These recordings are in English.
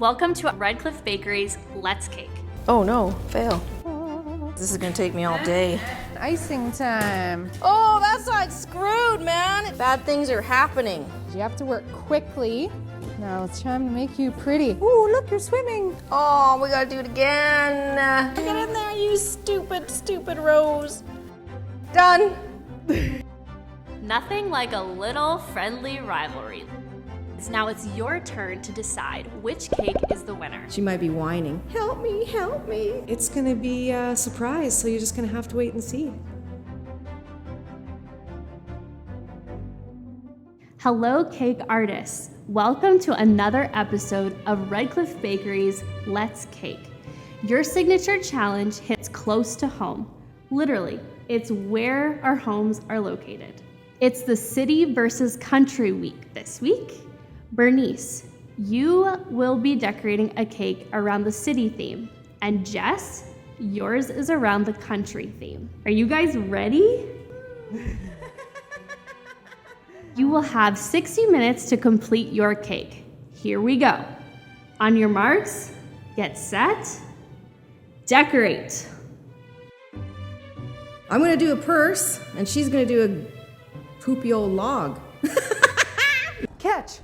Welcome to Redcliffe Bakery's Let's Cake. Oh no, fail. This is gonna take me all day. Icing time. Oh, that side's screwed, man. Bad things are happening. You have to work quickly. Now it's time to make you pretty. Ooh, look, you're swimming. Oh, we gotta do it again. Get in there, you stupid, stupid Rose. Done. Nothing like a little friendly rivalry. Now it's your turn to decide which cake is the winner. She might be whining. Help me, help me. It's gonna be a surprise, so you're just gonna have to wait and see. Hello, cake artists. Welcome to another episode of Redcliffe Bakery's Let's Cake. Your signature challenge hits close to home. Literally, it's where our homes are located. It's the city versus country week this week. Bernice, you will be decorating a cake around the city theme. And Jess, yours is around the country theme. Are you guys ready? You will have 60 minutes to complete your cake. Here we go. On your marks, get set, decorate. I'm gonna do a purse, and she's gonna do a poopy old log. Catch.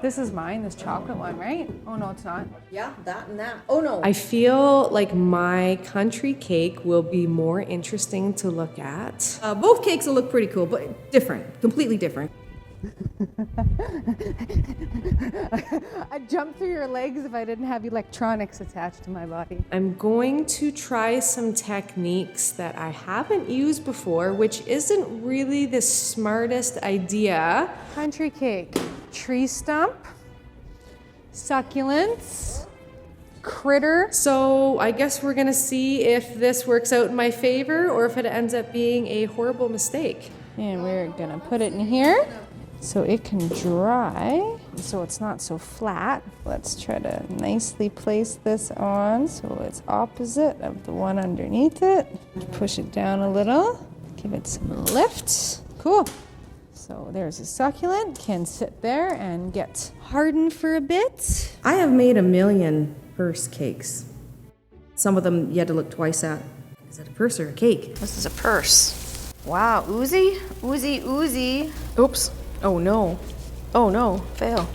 This is mine, this chocolate one, right? Oh no, it's not. Yeah, that and that. Oh no. I feel like my country cake will be more interesting to look at. Both cakes will look pretty cool, but different, completely different. I'd jump through your legs if I didn't have electronics attached to my body. I'm going to try some techniques that I haven't used before, which isn't really the smartest idea. Country cake, tree stump, succulents, critter. So I guess we're gonna see if this works out in my favor or if it ends up being a horrible mistake. And we're gonna put it in here so it can dry, so it's not so flat. Let's try to nicely place this on so it's opposite of the one underneath it. Push it down a little, give it some lift. Cool. So there's a succulent, can sit there and get hardened for a bit. I have made 1 million purse cakes. Some of them you had to look twice at. Is it a purse or a cake? This is a purse. Wow, oozy, oozy, oozy. Oops. Oh no. Oh no. Fail.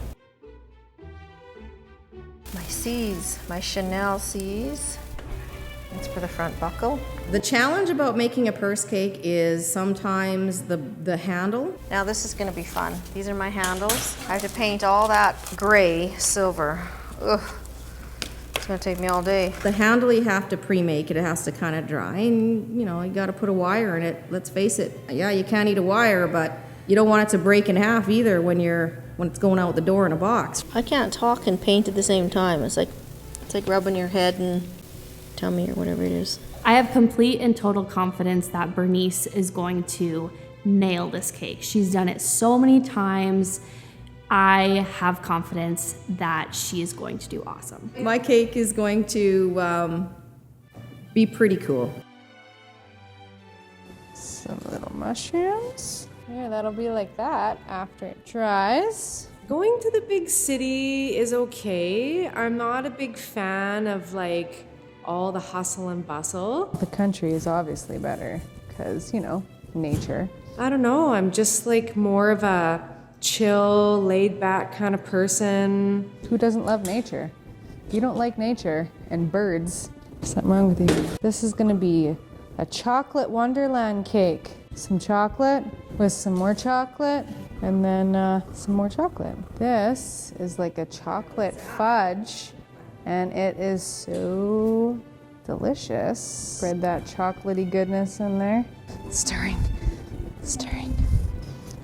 My C's, my Chanel C's. That's for the front buckle. The challenge about making a purse cake is sometimes the handle. Now this is gonna be fun. These are my handles. I have to paint all that gray silver. Ugh. It's gonna take me all day. The handle you have to pre-make it. It has to kind of dry, and you know you got to put a wire in it. Let's face it. Yeah, you can't eat a wire, but you don't want it to break in half either when it's going out the door in a box. I can't talk and paint at the same time. It's like rubbing your head and tummy or whatever it is. I have complete and total confidence that Bernice is going to nail this cake. She's done it so many times. I have confidence that she is going to do awesome. My cake is going to be pretty cool. Some little mushrooms. Yeah, that'll be like that after it dries. Going to the big city is okay. I'm not a big fan of like all the hustle and bustle. The country is obviously better because, you know, nature. I don't know, I'm just like more of a chill, laid back kind of person. Who doesn't love nature? If you don't like nature and birds, there's something wrong with you. This is gonna be a chocolate wonderland cake. Some chocolate with some more chocolate and then some more chocolate. This is like a chocolate fudge and it is so delicious. Spread that chocolatey goodness in there. Stirring, stirring.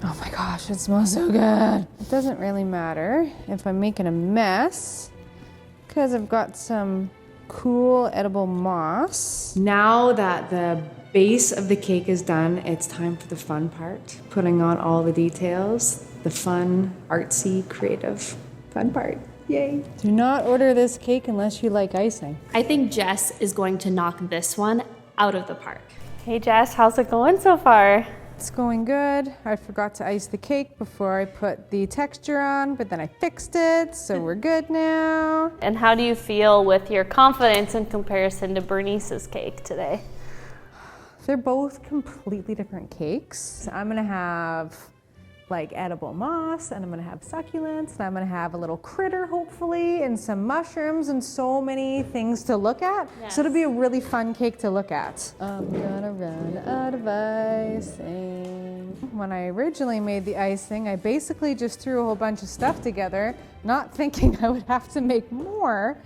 Oh my gosh, it smells so good. It doesn't really matter if I'm making a mess because I've got some cool edible moss. Now that the base of the cake is done, it's time for the fun part. Putting on all the details, the fun, artsy, creative, fun part. Yay. Do not order this cake unless you like icing. I think Jess is going to knock this one out of the park. Hey Jess, how's it going so far? It's going good. I forgot to ice the cake before I put the texture on, but then I fixed it, so we're good now. And how do you feel with your confidence in comparison to Bernice's cake today? They're both completely different cakes. I'm gonna have like edible moss, and I'm gonna have succulents, and I'm gonna have a little critter hopefully, and some mushrooms, and so many things to look at. Yes. So it'll be a really fun cake to look at. I'm gonna run out of icing. When I originally made the icing, I basically just threw a whole bunch of stuff together, not thinking I would have to make more.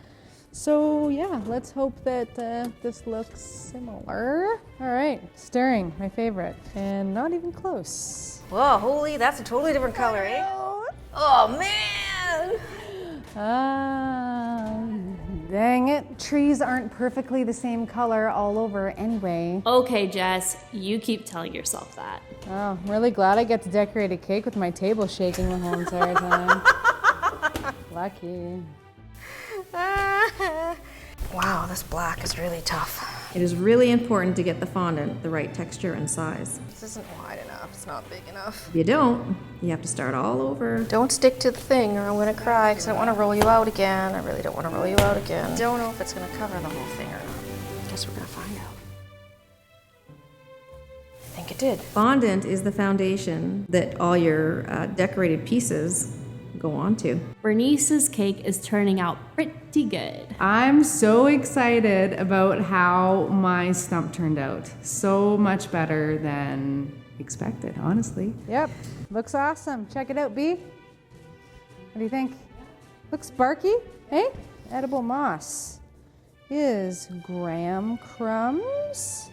So yeah, let's hope that this looks similar. All right, stirring, my favorite, and not even close. Whoa, holy, that's a totally different color, eh? Oh, man! Dang it. Trees aren't perfectly the same color all over anyway. Okay, Jess, you keep telling yourself that. Oh, I'm really glad I get to decorate a cake with my table shaking the whole entire time. Lucky. Wow, this black is really tough. It is really important to get the fondant the right texture and size. This isn't wide enough. It's not big enough. If you don't, you have to start all over. Don't stick to the thing or I'm gonna cry because I don't want to roll you out again. I really don't want to roll you out again. Don't know if it's gonna cover the whole thing or not. Guess we're gonna find out. I think it did. Fondant is the foundation that all your decorated pieces go onto. Bernice's cake is turning out pretty good. I'm so excited about how my stump turned out. So much better than expected, honestly. Yep, looks awesome. Check it out, B. What do you think? Looks barky, eh? Edible moss is graham crumbs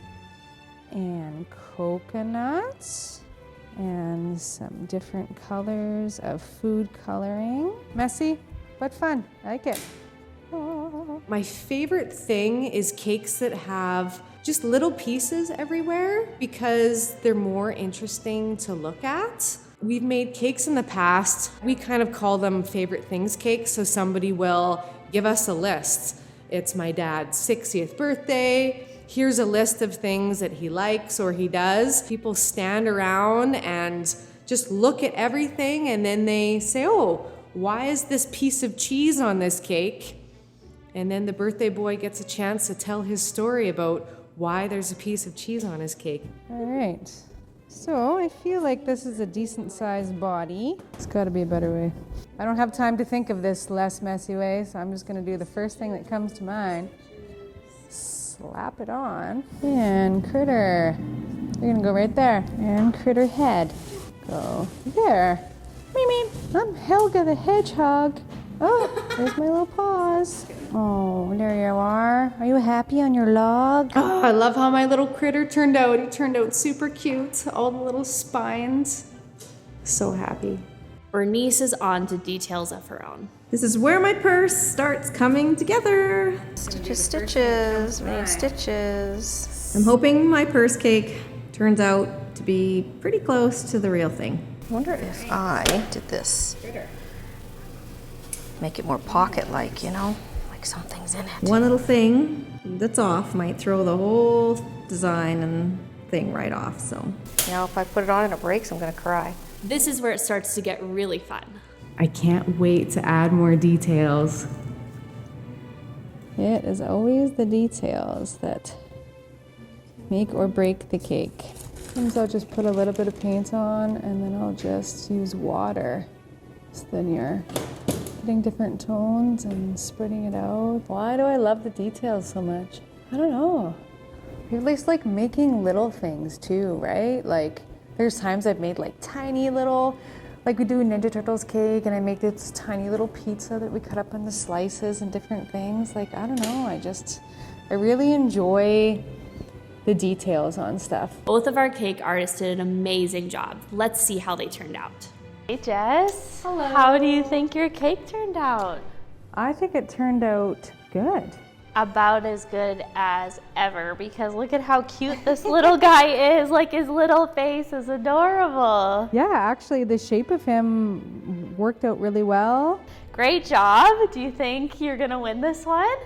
and coconuts and some different colors of food coloring. Messy, but fun. I like it. My favorite thing is cakes that have just little pieces everywhere because they're more interesting to look at. We've made cakes in the past. We kind of call them favorite things cakes, so somebody will give us a list. It's my dad's 60th birthday. Here's a list of things that he likes or he does. People stand around and just look at everything and then they say, oh, why is this piece of cheese on this cake? And then the birthday boy gets a chance to tell his story about why there's a piece of cheese on his cake. All right. So I feel like this is a decent sized body. It's got to be a better way. I don't have time to think of this less messy way, so I'm just going to do the first thing that comes to mind. Slap it on. And critter. You're going to go right there. And critter head. Go there. Meep, meep. I'm Helga the Hedgehog. Oh, there's my little paws. Oh, there you are. Are you happy on your log? Oh, I love how my little critter turned out. He turned out super cute. All the little spines. So happy. Bernice is on to details of her own. This is where my purse starts coming together. Stitches, stitches, we need stitches. I'm hoping my purse cake turns out to be pretty close to the real thing. I wonder if I did this. Make it more pocket-like, you know? Like something's in it. One little thing that's off might throw the whole design and thing right off, so. You know, if I put it on and it breaks, I'm gonna cry. This is where it starts to get really fun. I can't wait to add more details. It is always the details that make or break the cake. Sometimes I'll just put a little bit of paint on and then I'll just use water. So then you're getting different tones and spreading it out. Why do I love the details so much? I don't know. I just like making little things too, right? Like there's times I've made like tiny little, like we do a Ninja Turtles cake and I make this tiny little pizza that we cut up into slices and different things. Like, I don't know, I really enjoy the details on stuff. Both of our cake artists did an amazing job. Let's see how they turned out. Hey Jess. Hello. How do you think your cake turned out? I think it turned out good. About as good as ever, because look at how cute this little guy is. Like his little face is adorable. Yeah, actually the shape of him worked out really well. Great job. Do you think you're gonna win this one?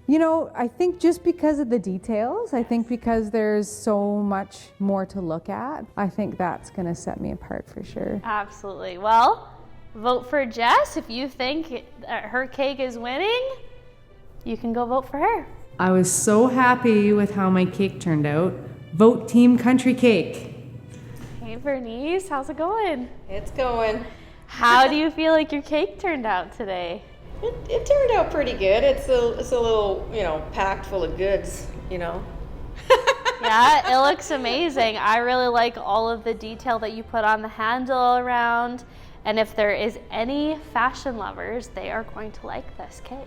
You know, I think just because of the details, I think because there's so much more to look at, I think that's going to set me apart for sure. Absolutely. Well, vote for Jess. If you think her cake is winning, you can go vote for her. I was so happy with how my cake turned out. Vote Team Country Cake. Hey, Bernice, how's it going? It's going. How do you feel like your cake turned out today? It turned out pretty good. It's a little, packed full of goods, Yeah, it looks amazing. I really like all of the detail that you put on the handle around. And if there is any fashion lovers, they are going to like this cake.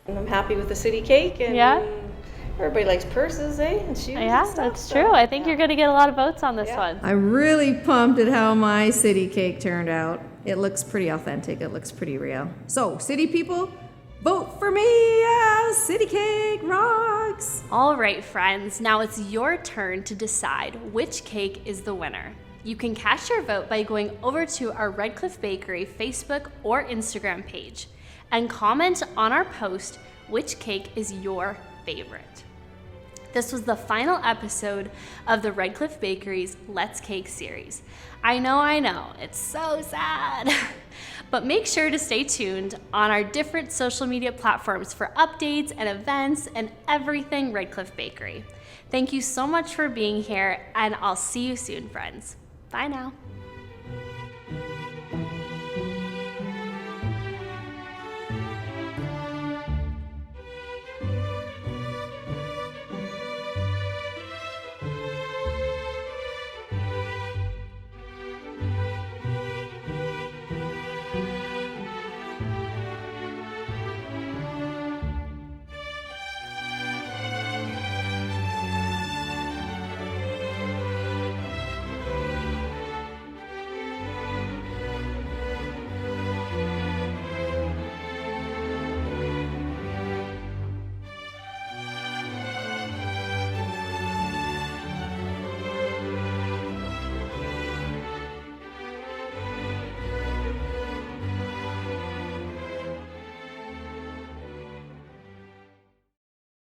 And I'm happy with the city cake. And Yeah. everybody likes purses, And shoes Yeah, and stuff. that's true. I think you're going to get a lot of votes on this one. I'm really pumped at how my city cake turned out. It looks pretty authentic. It looks pretty real. So, city people, vote for me. Yeah, city cake rocks. All right, friends, now it's your turn to decide which cake is the winner. You can cast your vote by going over to our Redcliffe Bakery Facebook or Instagram page and comment on our post which cake is your favorite. This was the final episode of the Redcliffe Bakery's Let's Cake series. I know, it's so sad. But make sure to stay tuned on our different social media platforms for updates and events and everything Redcliffe Bakery. Thank you so much for being here, and I'll see you soon, friends. Bye now.